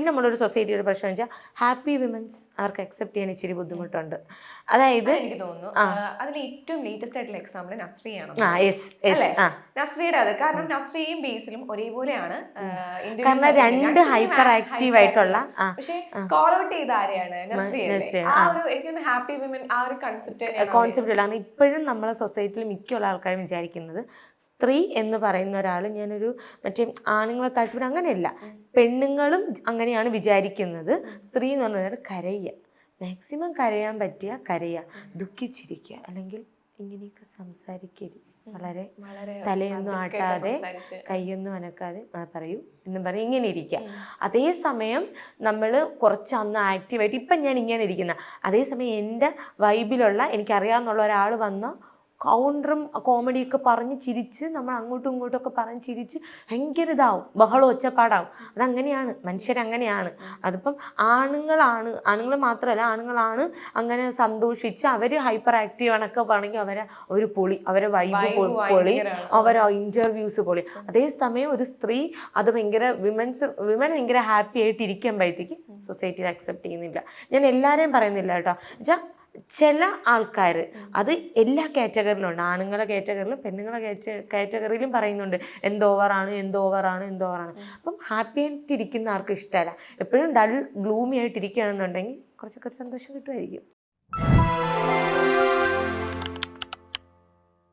പിന്നെ നമ്മളൊരു സൊസൈറ്റിയുടെ പ്രശ്നം വെച്ചാൽ ഹാപ്പി വിമൻസ് അവർക്ക് അക്സെപ്റ്റ് ചെയ്യാൻ ഇച്ചിരി ബുദ്ധിമുട്ടുണ്ട്. അതായത് എനിക്ക് തോന്നുന്നു അതിൽ ഏറ്റവും ലേറ്റസ്റ്റ് ആയിട്ടുള്ള എക്സാമ്പിൾ നസ്രിയാണ്. നസ്രിയുടെ അത് കാരണം നസ്രിയും ബേസിലും ഒരേപോലെയാണ്. കാരണം രണ്ട് ഹൈപ്പർ ആക്റ്റീവ് ആയിട്ടുള്ള പക്ഷെ കോൾ ഔട്ട് ചെയ്ത ആരെയാണ്? നസ്രിയ. ആ ഒരു എനിക്ക് ഹാപ്പി വിമൻ ആ ഒരു കോൺസെപ്റ്റ് ഇല്ല. ഇപ്പോഴും നമ്മളെ സൊസൈറ്റിയിൽ മിക്കുള്ള ആൾക്കാരും വിചാരിക്കുന്നത് സ്ത്രീ എന്ന് പറയുന്ന ഒരാൾ ഞാനൊരു മറ്റേ ആണുങ്ങളെ താല്പര്യം അങ്ങനെയല്ല, പെണ്ണുങ്ങളും അങ്ങനെയാണ് വിചാരിക്കുന്നത്. സ്ത്രീ എന്ന് പറഞ്ഞാൽ കരയുക, മാക്സിമം കരയാൻ പറ്റിയ കരയുക, ദുഃഖിച്ചിരിക്കുക, അല്ലെങ്കിൽ ഇങ്ങനെയൊക്കെ സംസാരിക്കരുത്, വളരെ തലയൊന്നും ആട്ടാതെ കൈയൊന്നും അനക്കാതെ പറയൂ എന്നും പറയും, ഇങ്ങനെ ഇരിക്കുക. അതേസമയം നമ്മൾ കുറച്ച് അന്ന് ആക്റ്റീവായിട്ട് ഇപ്പം ഞാൻ ഇങ്ങനെ ഇരിക്കുന്ന അതേസമയം എൻ്റെ വൈബിലുള്ള എനിക്കറിയാമെന്നുള്ള ഒരാൾ വന്നാൽ കൗണ്ടറും കോമഡിയൊക്കെ പറഞ്ഞ് ചിരിച്ച് നമ്മൾ അങ്ങോട്ടും ഇങ്ങോട്ടുമൊക്കെ പറഞ്ഞ് ചിരിച്ച് ഭയങ്കര ഇതാവും, ബഹളം ഒച്ചപ്പാടാവും. അതങ്ങനെയാണ്, മനുഷ്യരങ്ങനെയാണ്. അതിപ്പം ആണുങ്ങൾ മാത്രമല്ല, ആണുങ്ങളാണ് അങ്ങനെ സന്തോഷിച്ച് അവർ ഹൈപ്പർ ആക്റ്റീവ് ആണൊക്കെ പറഞ്ഞെങ്കിൽ അവരെ ഒരു പൊളി, അവരെ വൈബ് പൊളി, അവരെ ഇൻ്റർവ്യൂസ് പൊളി. അതേസമയം ഒരു സ്ത്രീ അത് ഭയങ്കര വിമൻ ഭയങ്കര ഹാപ്പി ആയിട്ട് ഇരിക്കുമ്പോഴത്തേക്ക് സൊസൈറ്റി അക്സെപ്റ്റ് ചെയ്യുന്നില്ല. ഞാൻ എല്ലാവരെയും പറയുന്നില്ല കേട്ടോ, വെച്ചാൽ ചില ആൾക്കാർ അത് എല്ലാ കാറ്റഗറിയിലും ഉണ്ട്. ആണുങ്ങളെ കാറ്റഗറിയിലും പെണ്ണുങ്ങളെ കാറ്റഗറിയിലും പറയുന്നുണ്ട് എന്തോവറാണ്. അപ്പം ഹാപ്പി ആയിട്ടിരിക്കുന്ന ആർക്കും ഇഷ്ടമല്ല. എപ്പോഴും ഡൾ ഗ്ലൂമി ആയിട്ടിരിക്കുകയാണെന്നുണ്ടെങ്കിൽ കുറച്ചൊക്കെ സന്തോഷം കിട്ടുമായിരിക്കും.